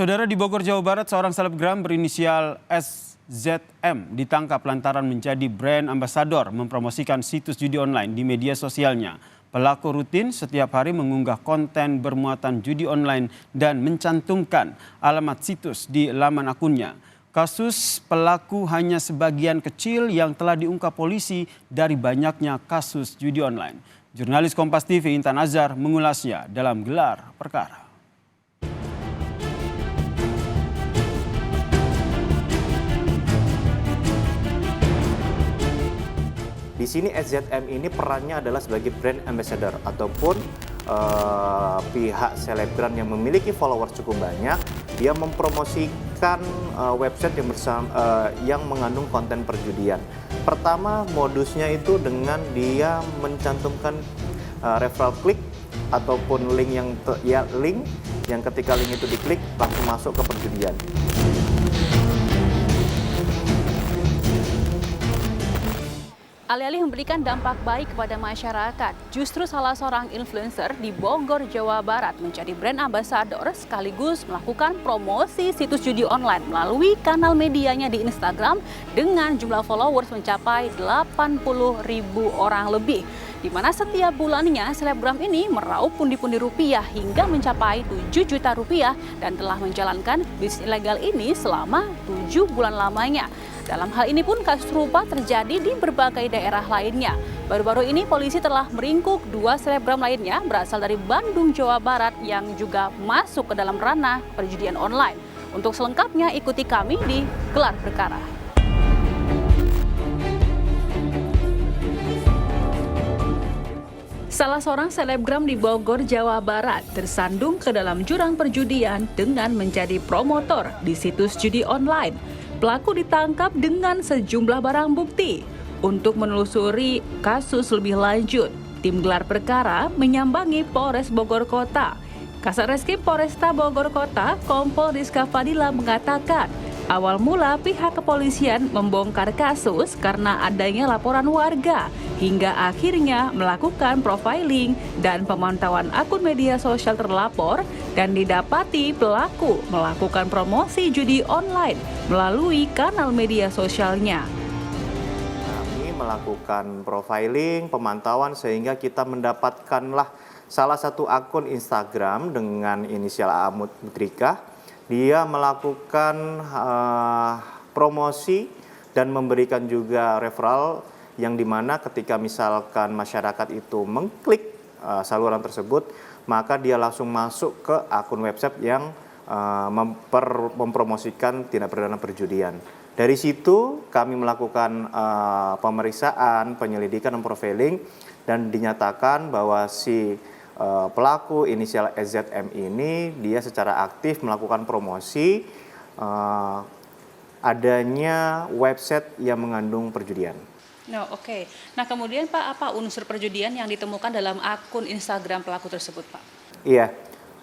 Saudara, di Bogor, Jawa Barat, seorang selebgram berinisial SZM ditangkap lantaran menjadi brand ambasador mempromosikan situs judi online di media sosialnya. Pelaku rutin setiap hari mengunggah konten bermuatan judi online dan mencantumkan alamat situs di laman akunnya. Kasus pelaku hanya sebagian kecil yang telah diungkap polisi dari banyaknya kasus judi online. Jurnalis Kompas TV Intan Azhar mengulasnya dalam Gelar Perkara. Di sini SZM ini perannya adalah sebagai brand ambassador ataupun pihak selebgram yang memiliki followers cukup banyak. Dia mempromosikan website yang mengandung konten perjudian. Pertama, modusnya itu dengan dia mencantumkan referral klik ataupun link yang ketika link itu diklik langsung masuk ke perjudian. Alih-alih memberikan dampak baik kepada masyarakat, justru salah seorang influencer di Bogor, Jawa Barat menjadi brand ambassador sekaligus melakukan promosi situs judi online melalui kanal medianya di Instagram dengan jumlah followers mencapai 80.000 orang lebih. Di mana setiap bulannya selebgram ini meraup pundi-pundi rupiah hingga mencapai 7 juta rupiah dan telah menjalankan bisnis ilegal ini selama 7 bulan lamanya. Dalam hal ini pun kasus serupa terjadi di berbagai daerah lainnya. Baru-baru ini polisi telah meringkuk 2 selebgram lainnya berasal dari Bandung, Jawa Barat yang juga masuk ke dalam ranah perjudian online. Untuk selengkapnya ikuti kami di Gelar Perkara. Salah seorang selebgram di Bogor, Jawa Barat tersandung ke dalam jurang perjudian dengan menjadi promotor di situs judi online. Pelaku ditangkap dengan sejumlah barang bukti. Untuk menelusuri kasus lebih lanjut, tim Gelar Perkara menyambangi Polres Bogor Kota. Kasatreskim Polresta Bogor Kota, Kompol Rizka Fadila mengatakan, awal mula pihak kepolisian membongkar kasus karena adanya laporan warga, hingga akhirnya melakukan profiling dan pemantauan akun media sosial terlapor dan didapati pelaku melakukan promosi judi online melalui kanal media sosialnya. Kami melakukan profiling, pemantauan sehingga kita mendapatkanlah salah satu akun Instagram dengan inisial A Mutrika. Dia melakukan promosi dan memberikan juga referral yang dimana ketika misalkan masyarakat itu mengklik saluran tersebut, maka dia langsung masuk ke akun website yang mempromosikan tindak pidana perjudian. Dari situ kami melakukan pemeriksaan, penyelidikan dan profiling dan dinyatakan bahwa si pelaku inisial SZM ini dia secara aktif melakukan promosi adanya website yang mengandung perjudian. Oke. Nah, kemudian Pak, apa unsur perjudian yang ditemukan dalam akun Instagram pelaku tersebut, Pak? Iya.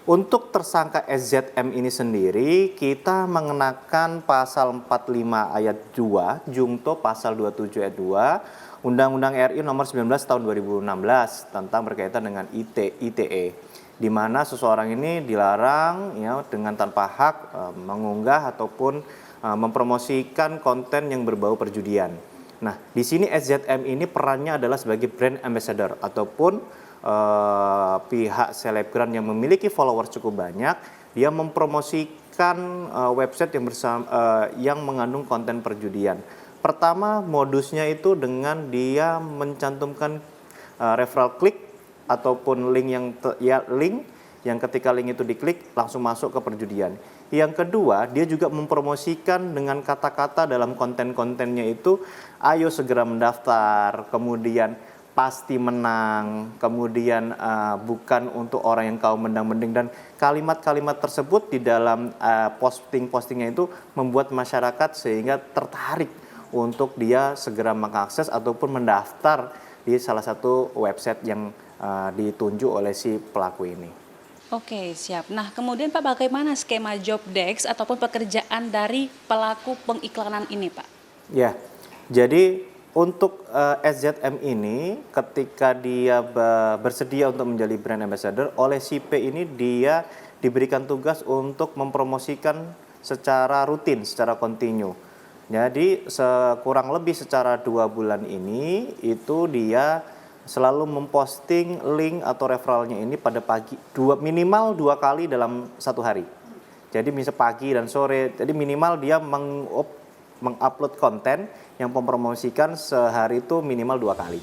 Untuk tersangka SZM ini sendiri, kita mengenakan pasal 45 ayat 2, Jungto pasal 27 ayat 2, Undang-Undang RI nomor 19 tahun 2016 tentang berkaitan dengan ITE, di mana seseorang ini dilarang ya dengan tanpa hak mengunggah ataupun mempromosikan konten yang berbau perjudian. Nah, di sini SZM ini perannya adalah sebagai brand ambassador ataupun pihak selebgram yang memiliki followers cukup banyak. Dia mempromosikan website yang mengandung konten perjudian. Pertama, modusnya itu dengan dia mencantumkan referral klik ataupun link yang ketika link itu diklik langsung masuk ke perjudian. Yang kedua, dia juga mempromosikan dengan kata-kata dalam konten-kontennya itu, ayo segera mendaftar, kemudian pasti menang, kemudian bukan untuk orang yang kau mendang-mending, dan kalimat-kalimat tersebut di dalam posting-postingnya itu membuat masyarakat sehingga tertarik untuk dia segera mengakses ataupun mendaftar di salah satu website yang ditunjuk oleh si pelaku ini. Oke, siap. Nah, kemudian Pak, bagaimana skema job desk ataupun pekerjaan dari pelaku pengiklanan ini, Pak? Ya, jadi Untuk SZM ini ketika dia bersedia untuk menjadi brand ambassador, oleh si P ini dia diberikan tugas untuk mempromosikan secara rutin, secara kontinu. Jadi kurang lebih secara 2 bulan ini itu dia selalu memposting link atau referralnya ini pada pagi, minimal 2 kali dalam 1 hari. Jadi misal pagi dan sore, jadi minimal dia mengupload konten yang mempromosikan sehari itu minimal 2 kali.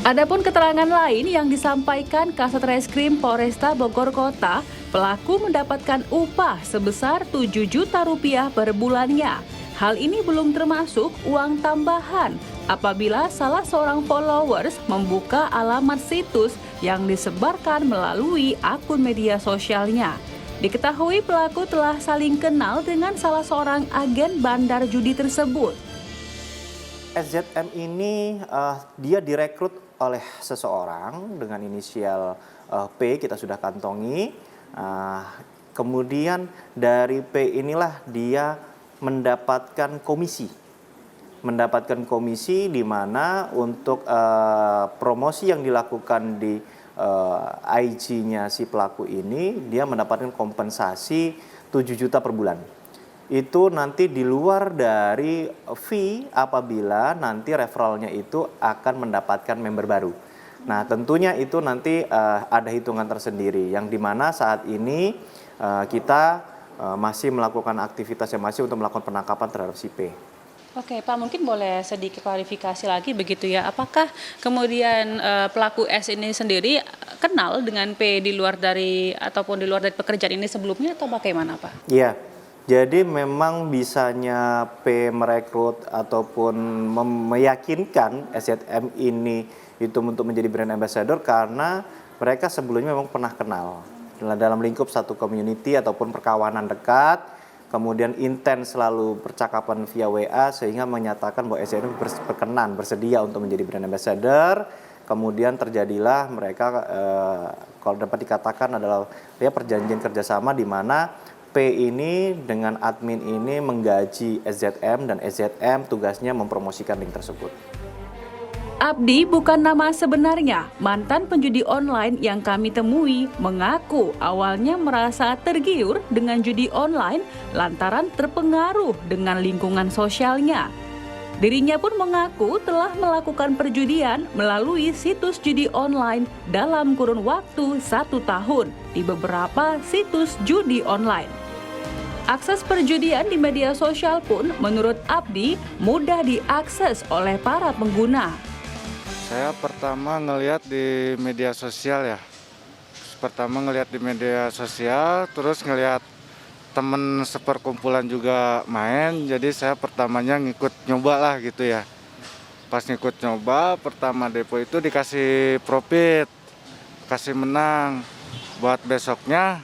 Adapun keterangan lain yang disampaikan Kasat Reskrim Polresta Bogor Kota, pelaku mendapatkan upah sebesar Rp7 juta per bulannya. Hal ini belum termasuk uang tambahan apabila salah seorang followers membuka alamat situs yang disebarkan melalui akun media sosialnya. Diketahui pelaku telah saling kenal dengan salah seorang agen bandar judi tersebut. SZM ini dia direkrut oleh seseorang dengan inisial P, kita sudah kantongi. Kemudian dari P inilah dia mendapatkan komisi. Di mana untuk promosi yang dilakukan di IG-nya si pelaku ini, dia mendapatkan kompensasi 7 juta per bulan. Itu nanti di luar dari fee apabila nanti referralnya itu akan mendapatkan member baru. Nah tentunya itu nanti ada hitungan tersendiri yang dimana saat ini kita masih melakukan aktivitas yang masih untuk melakukan penangkapan terhadap si P. Oke Pak, mungkin boleh sedikit klarifikasi lagi begitu ya. Apakah kemudian pelaku S ini sendiri kenal dengan P di luar dari pekerjaan ini sebelumnya atau bagaimana Pak? Iya. Jadi memang bisanya P merekrut ataupun meyakinkan SZM ini itu untuk menjadi brand ambassador karena mereka sebelumnya memang pernah kenal dalam lingkup satu community ataupun perkawanan dekat, kemudian intens selalu percakapan via WA sehingga menyatakan bahwa SZM bersedia untuk menjadi brand ambassador. Kemudian terjadilah mereka kalau dapat dikatakan adalah ya perjanjian kerjasama di mana P ini dengan admin ini menggaji SZM dan SZM tugasnya mempromosikan link tersebut. Abdi bukan nama sebenarnya. Mantan penjudi online yang kami temui mengaku awalnya merasa tergiur dengan judi online lantaran terpengaruh dengan lingkungan sosialnya. Dirinya pun mengaku telah melakukan perjudian melalui situs judi online dalam kurun waktu 1 tahun di beberapa situs judi online. Akses perjudian di media sosial pun menurut Abdi mudah diakses oleh para pengguna. Saya pertama ngelihat di media sosial ya. Terus ngelihat temen seperkumpulan juga main, jadi saya pertamanya ngikut nyoba lah gitu ya. Pas ngikut nyoba, pertama depo itu dikasih profit, kasih menang. Buat besoknya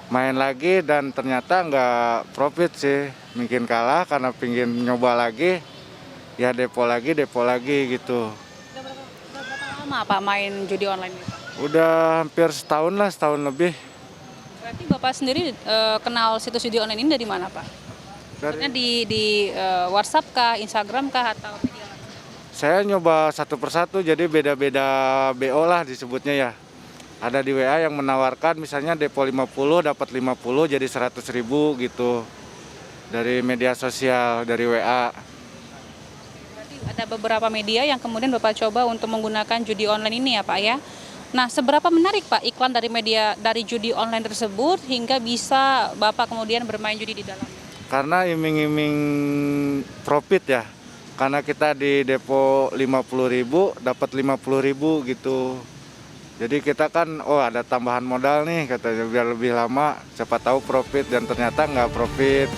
main lagi dan ternyata nggak profit sih, mungkin kalah karena pingin nyoba lagi, ya depo lagi gitu. Berapa lama Pak main judi online ini? Udah hampir setahun lebih. Berarti Bapak sendiri kenal situs judi online ini dari mana Pak? Di WhatsApp kah, Instagram kah, atau media lain? Saya nyoba satu persatu, jadi beda-beda BO lah disebutnya ya. Ada di WA yang menawarkan misalnya depo 50 dapat 50 jadi 100.000 gitu. Dari media sosial, dari WA. Berarti ada beberapa media yang kemudian Bapak coba untuk menggunakan judi online ini ya Pak ya. Nah, seberapa menarik Pak iklan dari judi online tersebut hingga bisa Bapak kemudian bermain judi di dalamnya? Karena iming-iming profit ya. Karena kita di depo 50.000 dapat 50.000 gitu. Jadi kita kan, ada tambahan modal nih katanya biar lebih lama, siapa tahu profit dan ternyata nggak profit.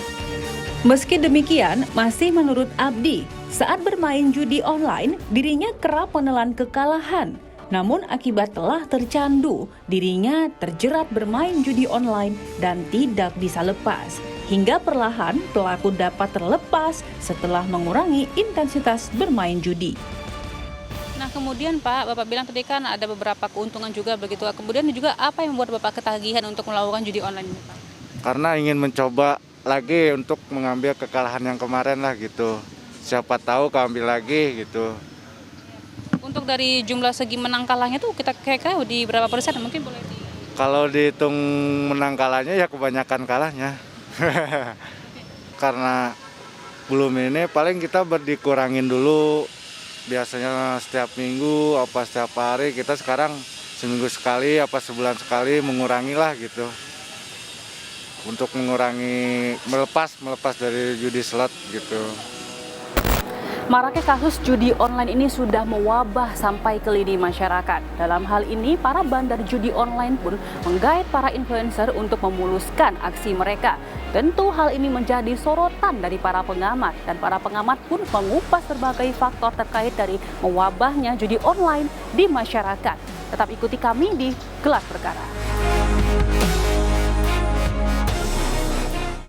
Meski demikian, masih menurut Abdi, saat bermain judi online, dirinya kerap menelan kekalahan. Namun akibat telah tercandu, dirinya terjerat bermain judi online dan tidak bisa lepas. Hingga perlahan pelaku dapat terlepas setelah mengurangi intensitas bermain judi. Nah kemudian Pak, Bapak bilang tadi kan ada beberapa keuntungan juga begitu. Kemudian juga apa yang membuat Bapak ketagihan untuk melakukan judi online ini Pak? Karena ingin mencoba lagi untuk mengambil kekalahan yang kemarin lah gitu. siapa tahu keambil lagi gitu. Untuk dari jumlah segi menang kalahnya tuh kita kira-kira di berapa persen? Mungkin boleh di... Kalau dihitung menang kalahnya ya kebanyakan kalahnya. Karena belum ini paling kita dikurangin dulu. Biasanya setiap minggu apa setiap hari, kita sekarang seminggu sekali apa sebulan sekali mengurangi lah gitu. Untuk mengurangi melepas dari judi slot gitu. Maraknya kasus judi online ini sudah mewabah sampai ke lini masyarakat. Dalam hal ini, para bandar judi online pun menggait para influencer untuk memuluskan aksi mereka. Tentu hal ini menjadi sorotan dari para pengamat, dan para pengamat pun mengupas berbagai faktor terkait dari mewabahnya judi online di masyarakat. Tetap ikuti kami di Gelas Perkara.